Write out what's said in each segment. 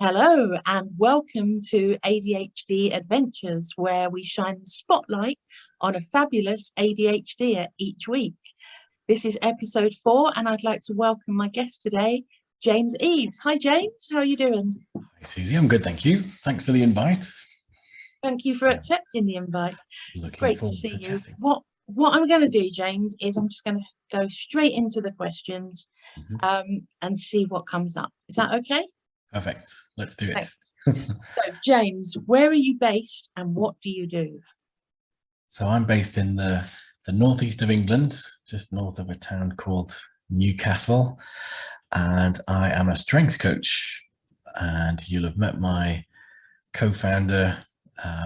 Hello and welcome to ADHD Adventures, where we shine the spotlight on a fabulous ADHDer each week. This is episode 4 and I'd like to welcome my guest today, James Eaves. Hi James, how are you doing? Hi Susie, I'm good, thank you. Thanks for the invite. Thank you for accepting the invite. It's great to see you. What I'm going to do, James, is I'm just going to go straight into the questions and see what comes up. Is that okay? Perfect. Let's do it. So, James, where are you based and what do you do? So I'm based in the northeast of England, just north of a town called Newcastle, and I am a strengths coach. And you'll have met my co-founder,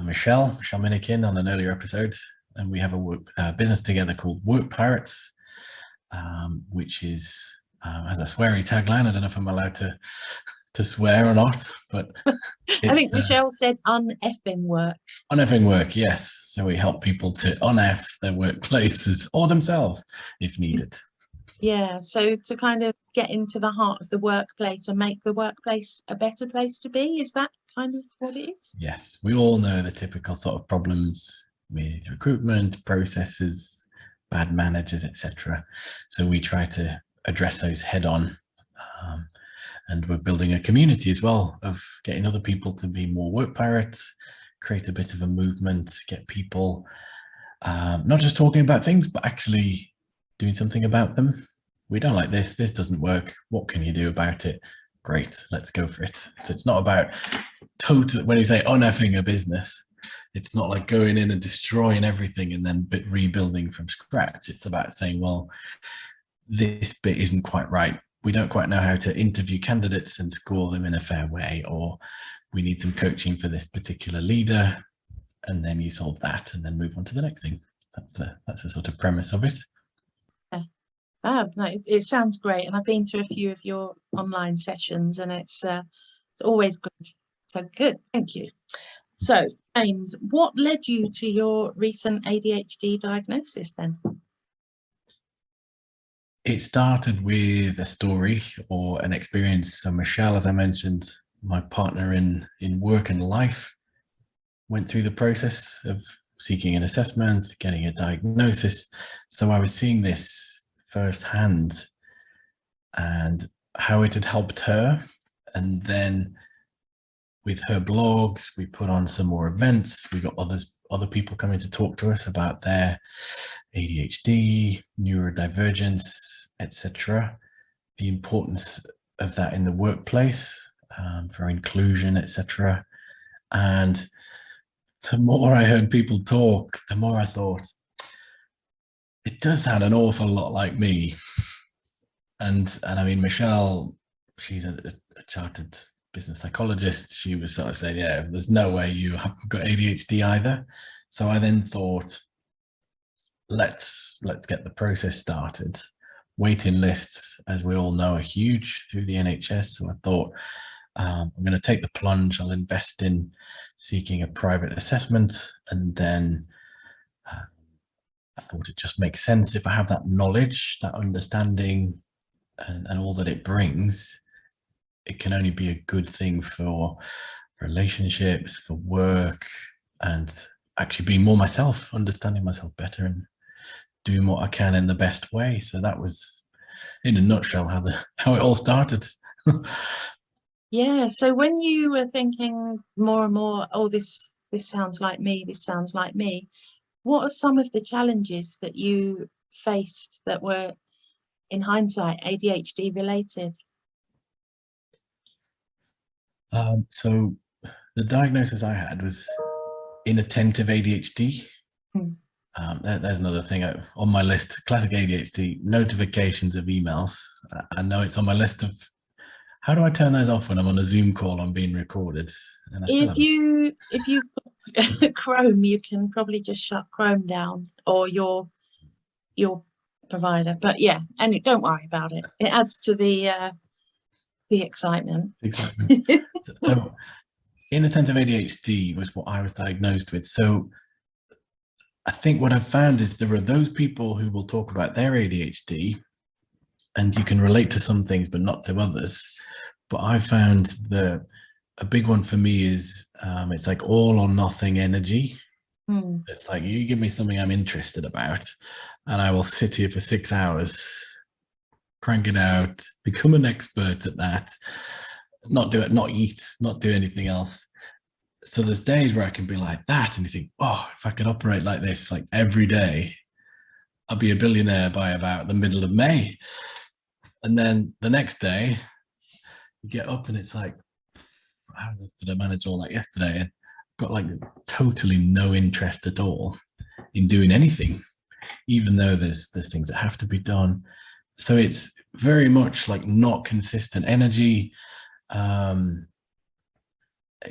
Michelle Minikin, on an earlier episode, and we have a business together called Work Pirates, which is has a sweary tagline. I don't know if I'm allowed to swear or not, but I think Michelle said un-effing work. Un-effing work, yes. So we help people to un-eff their workplaces or themselves if needed. Yeah, so to kind of get into the heart of the workplace and make the workplace a better place to be, is that kind of what it is? Yes, we all know the typical sort of problems with recruitment, processes, bad managers, etc. So we try to address those head on. And we're building a community as well of getting other people to be more work pirates, create a bit of a movement, get people not just talking about things, but actually doing something about them. We don't like this doesn't work. What can you do about it? Great, let's go for it. So it's not about when you say un-effing a business, it's not like going in and destroying everything and then rebuilding from scratch. It's about saying, well, this bit isn't quite right. We don't quite know how to interview candidates and score them in a fair way, or we need some coaching for this particular leader, and then you solve that and then move on to the next thing. That's the sort of premise of it. No, it sounds great, and I've been to a few of your online sessions, and it's always good. So good, thank you. So, James, what led you to your recent ADHD diagnosis then? It started with a story or an experience. So Michelle, as I mentioned, my partner in work and life, went through the process of seeking an assessment, getting a diagnosis. So I was seeing this firsthand and how it had helped her. And then with her blogs, we put on some more events. We got other people coming to talk to us about their ADHD, neurodivergence, etc. The importance of that in the workplace, for inclusion, etc. And the more I heard people talk, the more I thought, it does sound an awful lot like me. And I mean, Michelle, she's a chartered business psychologist. She was sort of saying, yeah, there's no way you haven't got ADHD either. So I then thought, let's get the process started. Waiting lists, as we all know, are huge through the NHS. So I thought, I'm going to take the plunge. I'll invest in seeking a private assessment, and then I thought it just makes sense if I have that knowledge, that understanding, and all that it brings. It can only be a good thing for relationships, for work, and actually being more myself, understanding myself better and doing what I can in the best way. So that was, in a nutshell, how it all started. Yeah, so when you were thinking more and more, oh, this sounds like me, this sounds like me, what are some of the challenges that you faced that were, in hindsight, ADHD related? So the diagnosis I had was inattentive ADHD. There's another thing on my list, classic ADHD, notifications of emails. I know it's on my list of, how do I turn those off when I'm on a Zoom call, I'm being recorded? And if you Chrome, you can probably just shut Chrome down, or your provider. But yeah, and don't worry about it. It adds to the excitement. So inattentive ADHD was what I was diagnosed with. So I think what I've found is there are those people who will talk about their ADHD and you can relate to some things but not to others. But I found the a big one for me is it's like all or nothing energy. Mm. It's like, you give me something I'm interested about, and I will sit here for 6 hours, crank it out, become an expert at that, not do it, not eat, not do anything else. So there's days where I can be like that, and you think, oh, if I could operate like this, like every day, I'll be a billionaire by about the middle of May. And then the next day, you get up and it's like, how did I manage all that yesterday? And got like totally no interest at all in doing anything, even though there's things that have to be done. So it's very much like not consistent energy.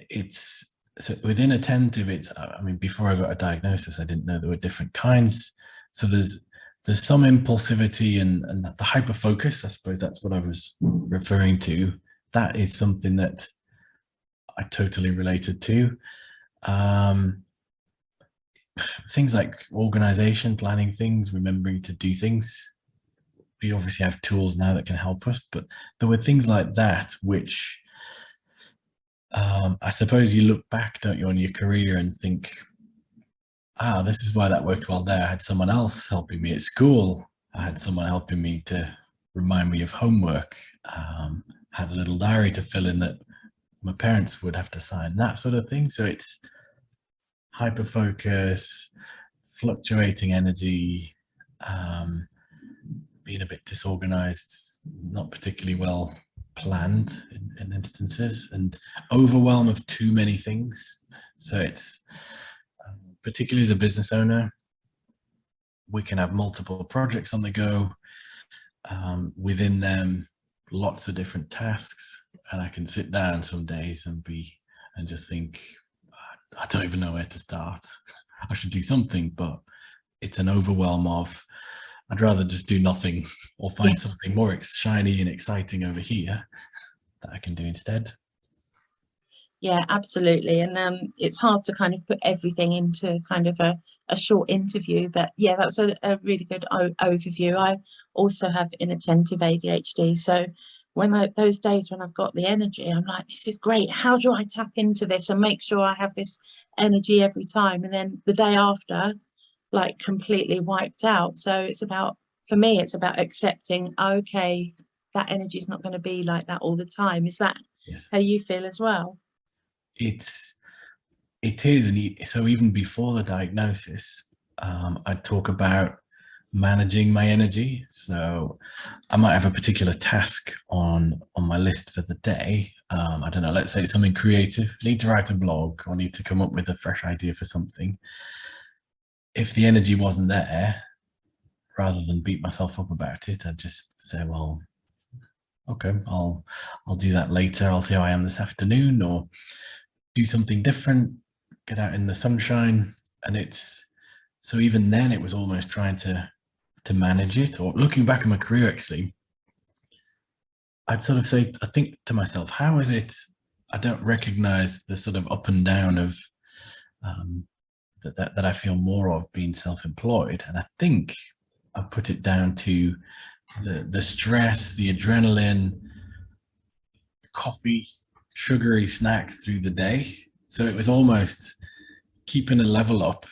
It's so within attentive, it's, I mean, before I got a diagnosis, I didn't know there were different kinds. So there's some impulsivity and the hyper focus. I suppose that's what I was referring to. That is something that I totally related to. Things like organization, planning things, remembering to do things. We obviously have tools now that can help us, but there were things like that which I suppose you look back, don't you, on your career and think, this is why that worked well there. I had someone else helping me at school. I had someone helping me to remind me of homework. Had a little diary to fill in that my parents would have to sign, that sort of thing. So it's hyper focus, fluctuating energy, being a bit disorganized, not particularly well planned in instances, and overwhelm of too many things. So it's particularly as a business owner, we can have multiple projects on the go, within them lots of different tasks, and I can sit down some days and just think, I don't even know where to start. I should do something, but it's an overwhelm of, I'd rather just do nothing or find something more shiny and exciting over here that I can do instead. Yeah, absolutely. And it's hard to kind of put everything into kind of a short interview, but yeah, that's a really good overview. I also have inattentive ADHD. So when those days when I've got the energy, I'm like, this is great. How do I tap into this and make sure I have this energy every time? And then the day after, like completely wiped out. So it's about, for me, it's about accepting, okay, that energy is not going to be like that all the time. Is that how you feel as well? It is, and so even before the diagnosis, I talk about managing my energy. So I might have a particular task on my list for the day. I don't know, let's say it's something creative, need to write a blog or need to come up with a fresh idea for something. If the energy wasn't there, rather than beat myself up about it, I'd just say, well, okay, I'll do that later. I'll see how I am this afternoon, or do something different, get out in the sunshine. And it's, so even then it was almost trying to manage it. Or looking back at my career, actually, I'd sort of say, I think to myself, how is it I don't recognize the sort of up and down of that I feel more of being self-employed? And I think I put it down to the stress, the adrenaline, coffee, sugary snacks through the day. So it was almost keeping a level up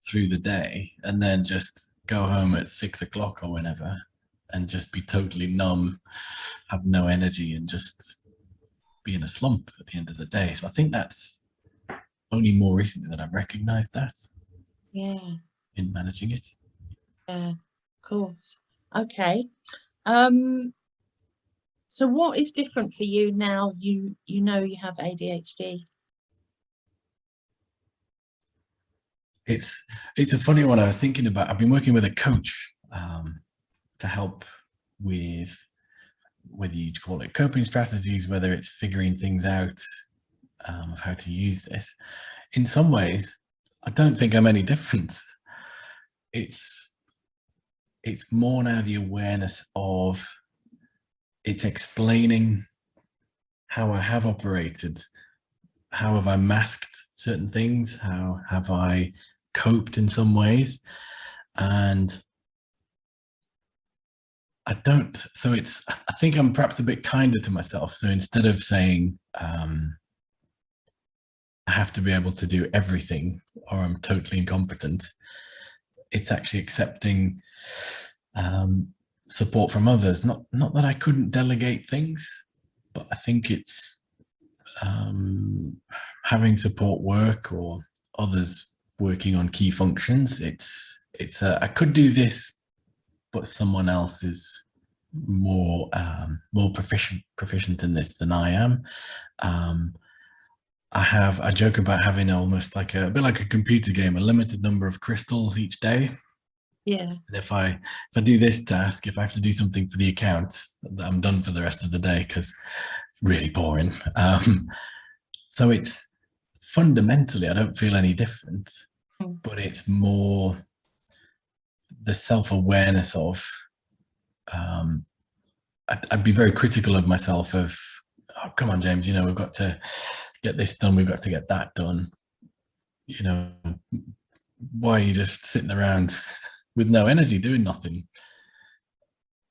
through the day and then just go home at 6 o'clock or whenever and just be totally numb, have no energy, and just be in a slump at the end of the day. So I think that's only more recently that I've recognized that. Yeah. In managing it. Yeah, of course. Okay. So what is different for you now you know you have ADHD? It's a funny one. I was thinking about, I've been working with a coach to help with, whether you call it coping strategies, whether it's figuring things out of how to use this. In some ways, I don't think I'm any different. It's more now the awareness of, it's explaining how I have operated, how have I masked certain things, how have I coped in some ways. And I think I'm perhaps a bit kinder to myself. So instead of saying, I have to be able to do everything or I'm totally incompetent. It's actually accepting support from others. Not that I couldn't delegate things, but I think it's having support work or others working on key functions. I could do this, but someone else is more proficient in this than I am. I joke about having almost like a bit like a computer game, a limited number of crystals each day. Yeah. And if I do this task, if I have to do something for the account, I'm done for the rest of the day because really boring. So it's fundamentally, I don't feel any different, but it's more the self-awareness of, I'd be very critical of myself of, oh, come on, James, we've got to get this done. We've got to get that done. Why are you just sitting around with no energy doing nothing?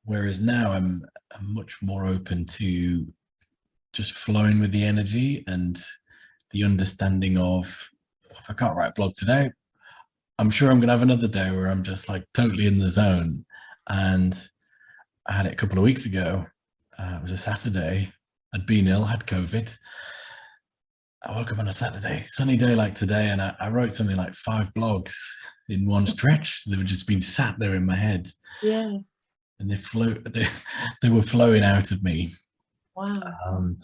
Whereas now I'm much more open to just flowing with the energy and the understanding of, if I can't write a blog today, I'm sure I'm going to have another day where I'm just like totally in the zone. And I had it a couple of weeks ago. It was a Saturday. I'd been ill, had COVID. I woke up on a Saturday, sunny day like today, and I wrote something like 5 blogs in one stretch. They were just being sat there in my head. Yeah. And they were flowing out of me. Wow.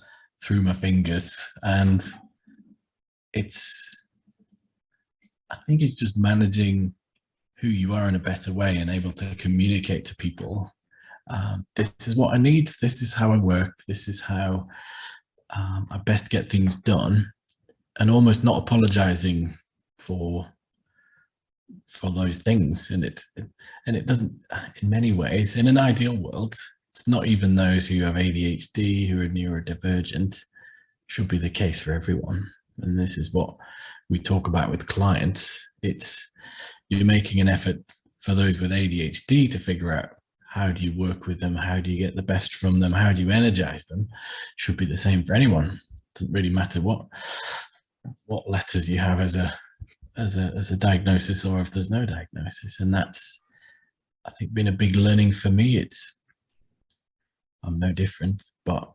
Through my fingers. And I think it's just managing who you are in a better way and able to communicate to people. This is what I need. This is how I work. This is how I best get things done, and almost not apologizing for those things. And it doesn't, in many ways, in an ideal world, it's not even those who have ADHD, who are neurodivergent, should be the case for everyone. And this is what we talk about with clients. You're making an effort for those with ADHD to figure out, how do you work with them? How do you get the best from them? How do you energize them? Should be the same for anyone. It doesn't really matter what letters you have as a diagnosis, or if there's no diagnosis. And that's, I think, been a big learning for me. I'm no different, but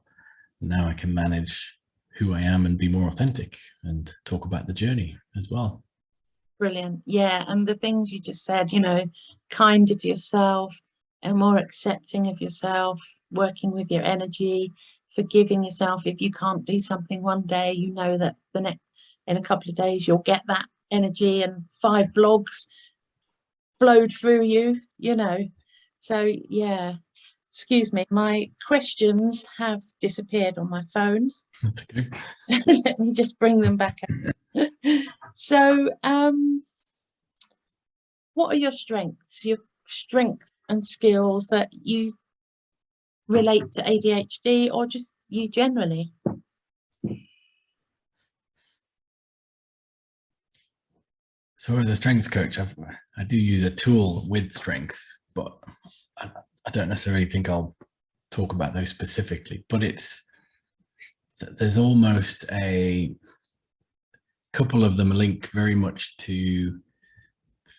now I can manage who I am and be more authentic and talk about the journey as well. Brilliant. Yeah. And the things you just said, kinder to yourself and more accepting of yourself, working with your energy, forgiving yourself. If you can't do something one day, that in a couple of days you'll get that energy and 5 blogs flowed through you, So yeah, excuse me, my questions have disappeared on my phone. That's okay. Let me just bring them back up. So what are your strengths and skills that you relate to ADHD, or just you generally? So as a strengths coach, I do use a tool with strengths, but I don't necessarily think I'll talk about those specifically. But there's almost a couple of them link very much to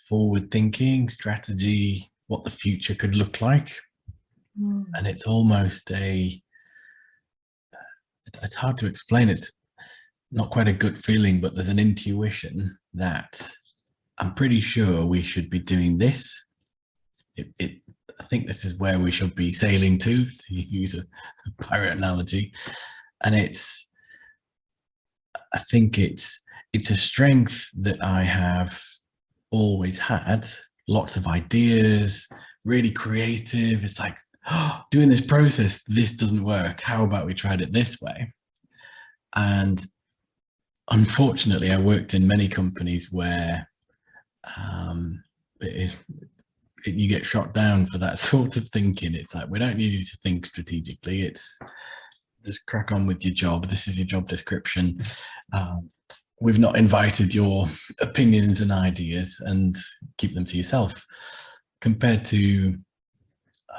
forward thinking, strategy, what the future could look like. And it's almost it's hard to explain. It's not quite a gut feeling, but there's an intuition that I'm pretty sure we should be doing this. I think this is where we should be sailing to use a pirate analogy. And I think it's a strength that I have always had. Lots of ideas, really creative. It's like, oh, doing this process, this doesn't work. How about we tried it this way? And unfortunately, I worked in many companies where you get shot down for that sort of thinking. It's like, we don't need you to think strategically. It's just crack on with your job. This is your job description. We've not invited your opinions and ideas, and keep them to yourself. Compared to,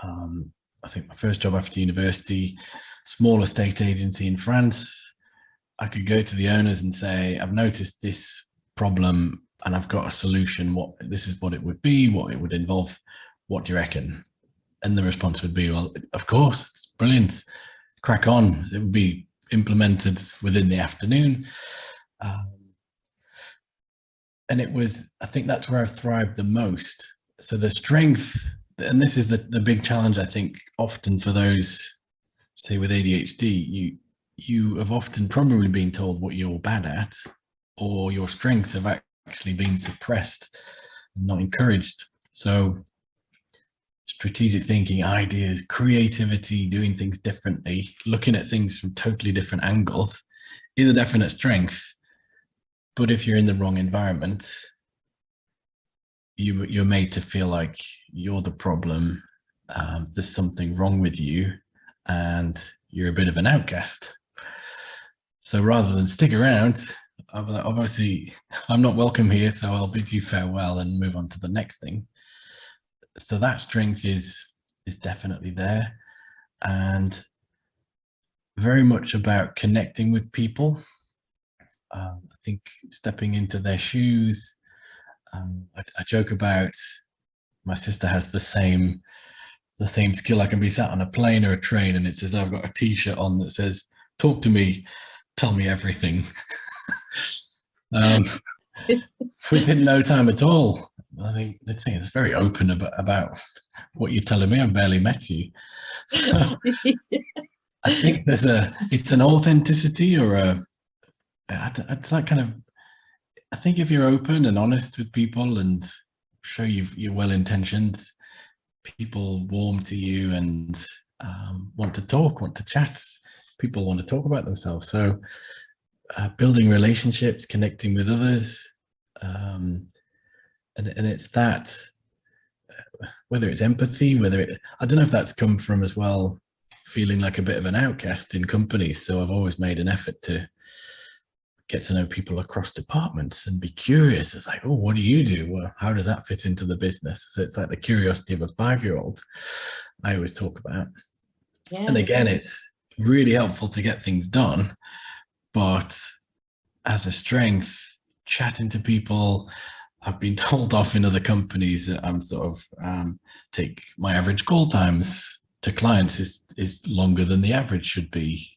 I think my first job after university, small estate agency in France, I could go to the owners and say, I've noticed this problem and I've got a solution. This is what it would be, what it would involve. What do you reckon? And the response would be, well, of course, it's brilliant. Crack on. It would be implemented within the afternoon. And I think that's where I've thrived the most. So the strength, and this is the big challenge, I think, often for those, say with ADHD, you have often probably been told what you're bad at, or your strengths have actually been suppressed and not encouraged. So strategic thinking, ideas, creativity, doing things differently, looking at things from totally different angles is a definite strength. But if you're in the wrong environment, you're made to feel like you're the problem, there's something wrong with you, and you're a bit of an outcast. So rather than stick around, obviously I'm not welcome here, so I'll bid you farewell and move on to the next thing. So that strength is definitely there, and very much about connecting with people. I think stepping into their shoes. I joke about my sister has the same skill. I can be sat on a plane or a train, and it's as though I've got a T-shirt on that says, "Talk to me, tell me everything." Within no time at all. I think the thing is very open about what you're telling me. I've barely met you. So I think it's an authenticity, or it's like kind of, I think if you're open and honest with people and show you're well-intentioned, people warm to you and want to talk, want to chat. People want to talk about themselves. So building relationships, connecting with others, and it's that, whether it's empathy, I don't know if that's come from as well, feeling like a bit of an outcast in companies. So I've always made an effort to get to know people across departments and be curious. It's like, oh, what do you do? Well, how does that fit into the business? So it's like the curiosity of a 5-year-old I always talk about. Yeah. And again, it's really helpful to get things done, but as a strength, chatting to people, I've been told off in other companies that I'm sort of take my average call times to clients is longer than the average should be.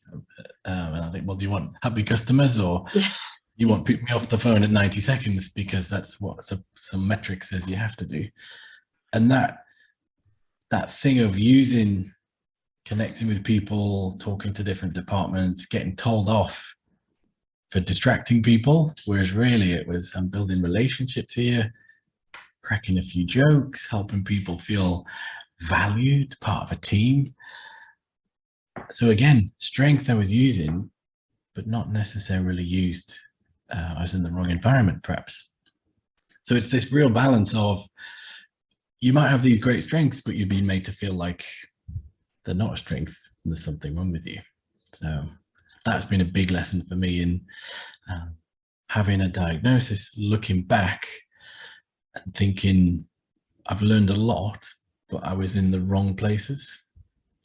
And I think, well, do you want happy customers, or you want me off the phone at 90 seconds because that's what some metric says you have to do? And that thing of connecting with people, talking to different departments, getting told off for distracting people, whereas really it was, I'm building relationships here, cracking a few jokes, helping people feel valued, part of a team. So again, strength I was using, but not necessarily used. I was in the wrong environment, perhaps. So it's this real balance of, you might have these great strengths, but you've been made to feel like they're not a strength and there's something wrong with you. So that's been a big lesson for me in having a diagnosis, looking back and thinking, I've learned a lot, but I was in the wrong places,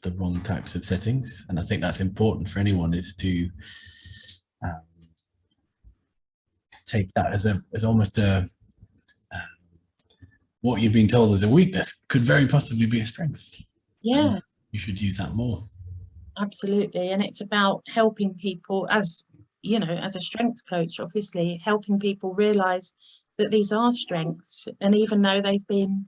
the wrong types of settings. And I think that's important for anyone, is to take that as almost what you've been told as a weakness could very possibly be a strength. Yeah. And you should use that more. Absolutely. And it's about helping people, as you know, as a strengths coach, obviously helping people realize that these are strengths. And even though they've been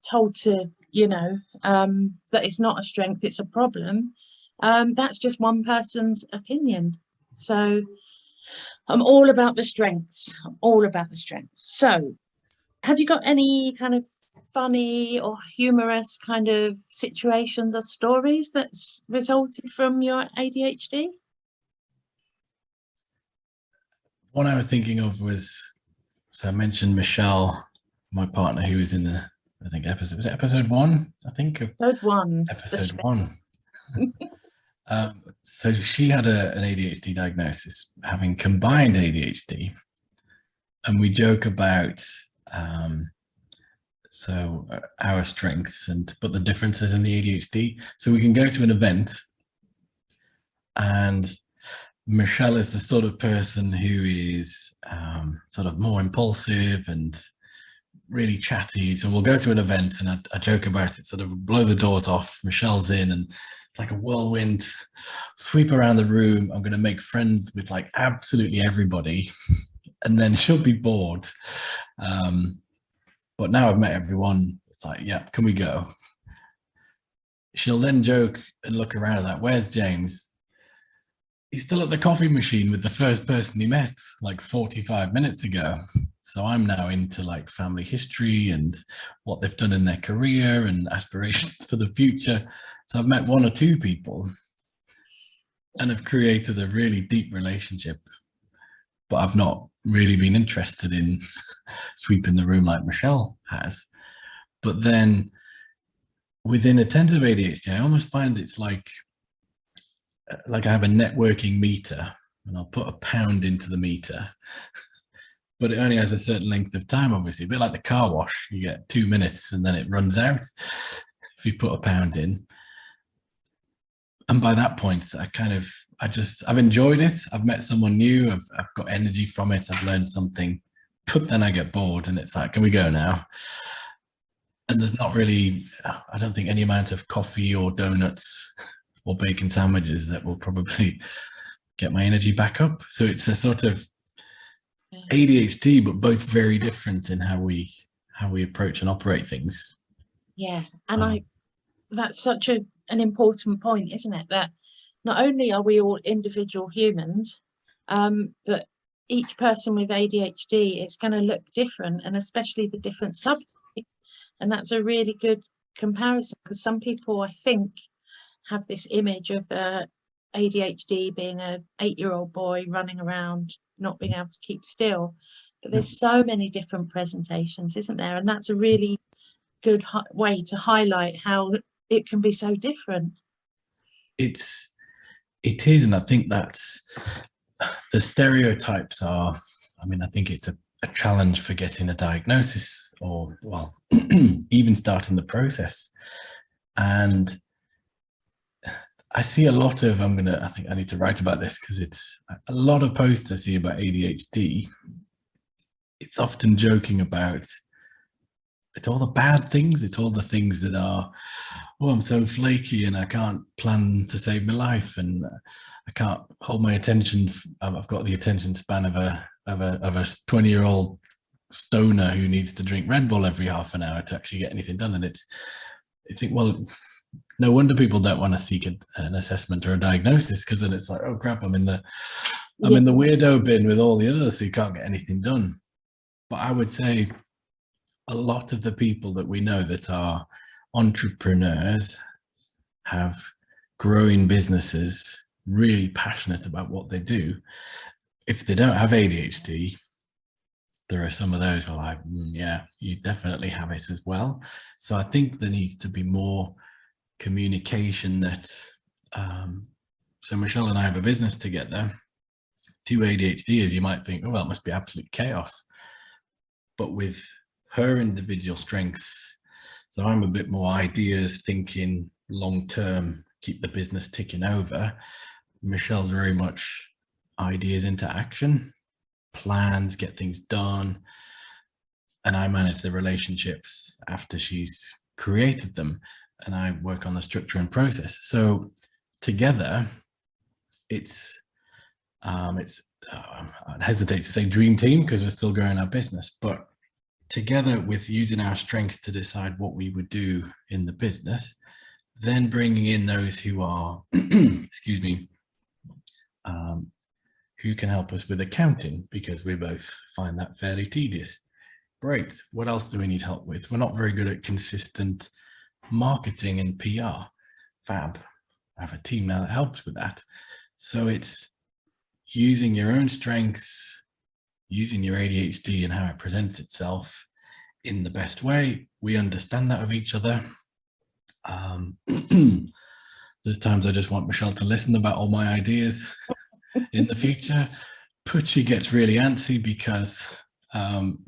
told to, that it's not a strength, it's a problem, that's just one person's opinion. So I'm all about the strengths. I'm all about the strengths. So have you got any kind of funny or humorous kind of situations or stories that's resulted from your ADHD? One I was thinking of was, so I mentioned Michelle, my partner, who was in the, I think episode 1, I think. Episode 1. So she had an ADHD diagnosis, having combined ADHD. And we joke about our strengths but the differences in the ADHD. So we can go to an event and Michelle is the sort of person who is sort of more impulsive and really chatty. So we'll go to an event and I joke about it, sort of blow the doors off. Michelle's in and it's like a whirlwind sweep around the room. I'm going to make friends with like absolutely everybody. And then she'll be bored. But now I've met everyone. It's like, yeah, can we go? She'll then joke and look around like, where's James? He's still at the coffee machine with the first person he met like 45 minutes ago. So I'm now into like family history and what they've done in their career and aspirations for the future. So I've met one or two people and have created a really deep relationship, but I've not really been interested in sweeping the room like Michelle has. But then within attentive ADHD, I almost find it's like I have a networking meter and I'll put £1 into the meter, but it only has a certain length of time, obviously. A bit like the car wash, you get 2 minutes and then it runs out if you put £1 in. And by that point, I've enjoyed it. I've met someone new. I've got energy from it. I've learned something, but then I get bored and it's like, can we go now? And there's not really, I don't think any amount of coffee or donuts or bacon sandwiches that will probably get my energy back up. So it's a sort of ADHD, but both very different in how we approach and operate things. Yeah, and that's such an important point, isn't it? That not only are we all individual humans, but each person with ADHD is going to look different, and especially the different subtypes. And that's a really good comparison, because some people, I think, have this image of ADHD being an 8-year-old boy running around, not being able to keep still. But there's so many different presentations, isn't there? And that's a really good way to highlight how it can be so different. It is, and I think that's the stereotypes are, I mean, I think it's a challenge for getting a diagnosis or, well, even starting the process. And I see a lot of, I think I need to write about this because it's a lot of posts I see about ADHD. It's often joking about, it's all the bad things. It's all the things that are, oh, I'm so flaky and I can't plan to save my life and I can't hold my attention. I've got the attention span of a 20-year-old stoner who needs to drink Red Bull every half an hour to actually get anything done. And I think, well, no wonder people don't want to seek an assessment or a diagnosis, because then it's like, oh crap, I'm in the weirdo bin with all the others who can't get anything done. But I would say a lot of the people that we know that are entrepreneurs, have growing businesses, really passionate about what they do. If they don't have ADHD, there are some of those who are like, yeah, you definitely have it as well. So I think there needs to be more communication that, so Michelle and I have a business together. 2 ADHDers, you might think, oh, well, it must be absolute chaos. But with her individual strengths, so I'm a bit more ideas, thinking long term, keep the business ticking over. Michelle's very much ideas into action, plans, get things done. And I manage the relationships after she's created them. And I work on the structure and process. So together, I'd hesitate to say dream team because we're still growing our business, but together with using our strengths to decide what we would do in the business, then bringing in those who are, excuse me, who can help us with accounting, because we both find that fairly tedious. Great. What else do we need help with? We're not very good at consistent marketing and PR. Fab. I have a team now that helps with that. So it's using your own strengths, using your ADHD and how it presents itself in the best way. We understand that of each other. There's times I just want Michelle to listen about all my ideas in the future, but she gets really antsy because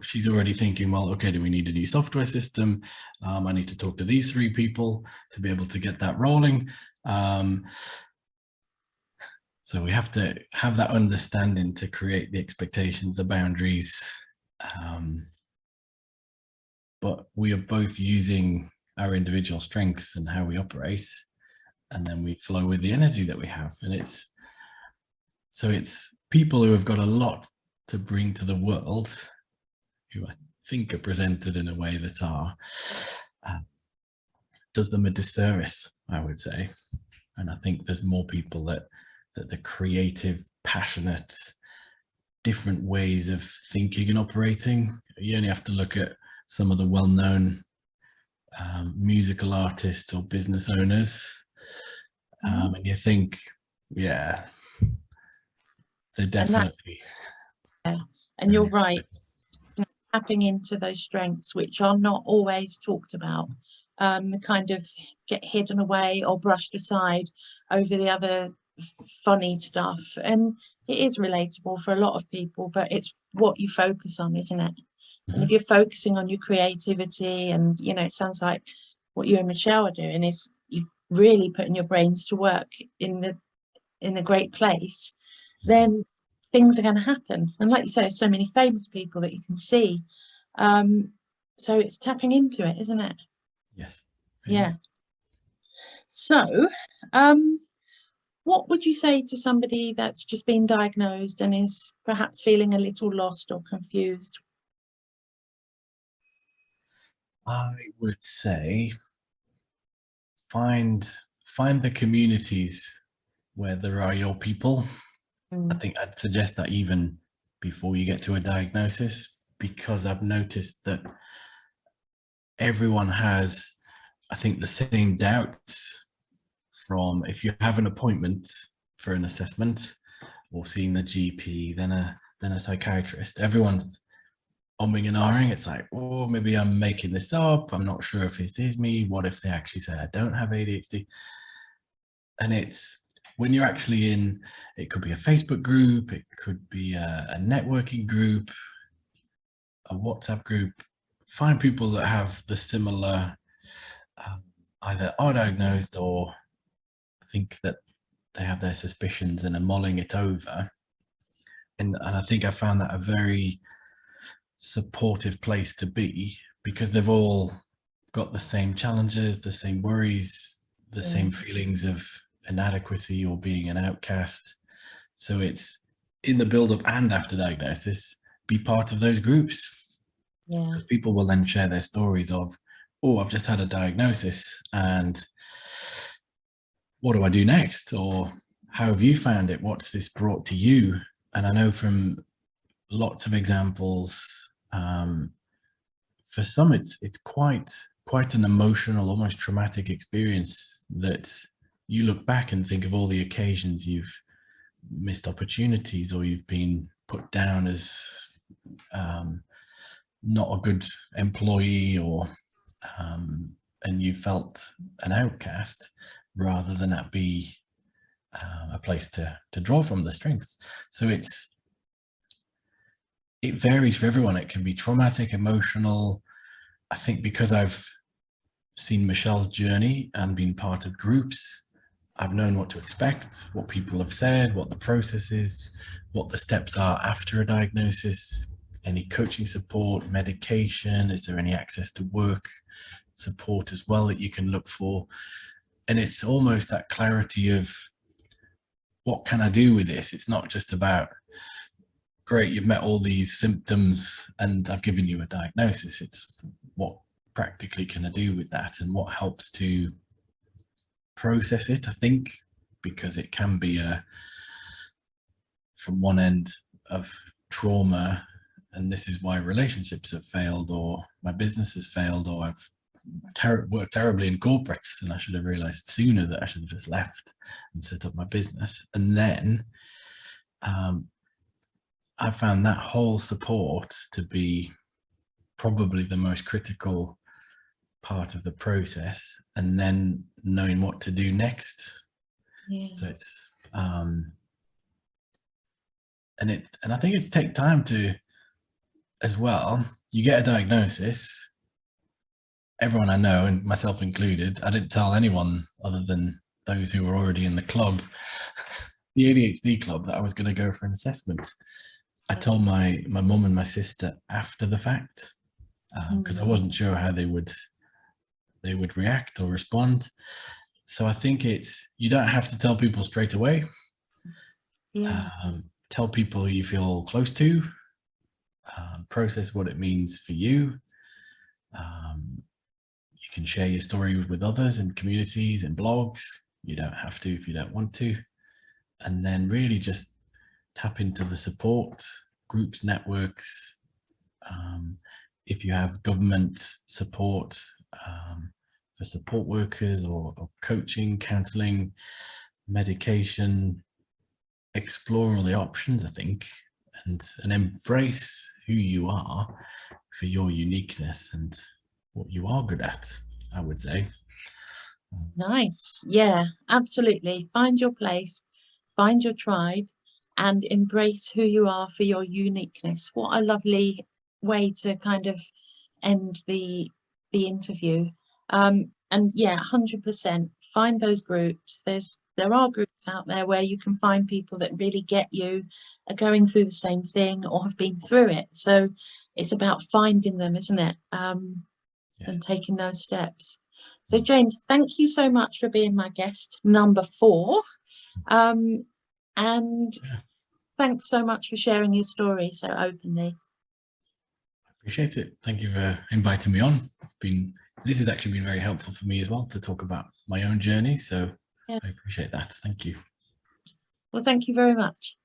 she's already thinking, well, okay, do we need a new software system? I need to talk to these 3 people to be able to get that rolling. So we have to have that understanding to create the expectations, the boundaries. But we are both using our individual strengths and how we operate, and then we flow with the energy that we have. And it's people who have got a lot to bring to the world, who I think are presented in a way that does them a disservice, I would say. And I think there's more people that the creative, passionate, different ways of thinking and operating. You only have to look at some of the well-known musical artists or business owners, and you think, yeah, they're definitely. And you're right, tapping into those strengths which are not always talked about, kind of get hidden away or brushed aside over the other funny stuff. And it is relatable for a lot of people, but it's what you focus on, isn't it? And if you're focusing on your creativity, and it sounds like what you and Michelle are doing is you really putting your brains to work in a great place, then things are going to happen. And like you say, so many famous people that you can see. So it's tapping into it, isn't it? Yes. Yeah. So, what would you say to somebody that's just been diagnosed and is perhaps feeling a little lost or confused? I would say find the communities where there are your people. I think I'd suggest that even before you get to a diagnosis, because I've noticed that everyone has, I think, the same doubts from if you have an appointment for an assessment or seeing the GP, then a psychiatrist. Everyone's umming and ahhing. It's like, oh, maybe I'm making this up. I'm not sure if it is me. What if they actually say I don't have ADHD? And it's when you're actually in, it could be a Facebook group, it could be a networking group, a WhatsApp group. Find people that have the similar, either are diagnosed or think that they have their suspicions and are mulling it over. And I think I found that a very supportive place to be, because they've all got the same challenges, the same worries, the same feelings of inadequacy or being an outcast. So it's in the build-up and after diagnosis, be part of those groups. Yeah. People will then share their stories of, oh, I've just had a diagnosis and what do I do next? Or how have you found it? What's this brought to you? And I know from lots of examples, for some it's quite an emotional, almost traumatic experience that you look back and think of all the occasions you've missed opportunities or you've been put down as not a good employee, or and you felt an outcast, rather than that be a place to draw from the strengths. So it varies for everyone. It can be traumatic, emotional. I think because I've seen Michelle's journey and been part of groups, I've known what to expect, what people have said, what the process is, what the steps are after a diagnosis, any coaching support, medication, is there any access to work support as well that you can look for? And it's almost that clarity of, what can I do with this? It's not just about, great, you've met all these symptoms and I've given you a diagnosis. It's what practically can I do with that, and what helps to process it, I think, because it can be from one end of trauma, and this is why relationships have failed, or my business has failed, or I've worked terribly in corporates and I should have realized sooner that I should have just left and set up my business. And then I found that whole support to be probably the most critical part of the process, and then knowing what to do next. So it's and I think it's take time to, as well. You get a diagnosis, everyone I know, and myself included, I didn't tell anyone other than those who were already in the club the ADHD club that I was going to go for an assessment. I told my mum and my sister after the fact, because I wasn't sure how they would react or respond. So I think you don't have to tell people straight away. Yeah. Tell people you feel close to, process what it means for you. You can share your story with others in communities and blogs. You don't have to if you don't want to. And then really just tap into the support groups, networks. If you have government support for support workers or coaching, counseling, medication, explore all the options, I think, and embrace who you are for your uniqueness and what you are good at, I would say. Nice. Yeah, absolutely. Find your place, find your tribe, and embrace who you are for your uniqueness. What a lovely way to kind of end the interview. And yeah, 100%. Find those groups. There are groups out there where you can find people that really get you, are going through the same thing or have been through it. So it's about finding them, isn't it? Yes. And taking those steps. So James, thank you so much for being my guest number 4. And thanks so much for sharing your story so openly. Appreciate it. Thank you for inviting me on. This has actually been very helpful for me as well to talk about my own journey. So yeah. I appreciate that. Thank you. Well, thank you very much.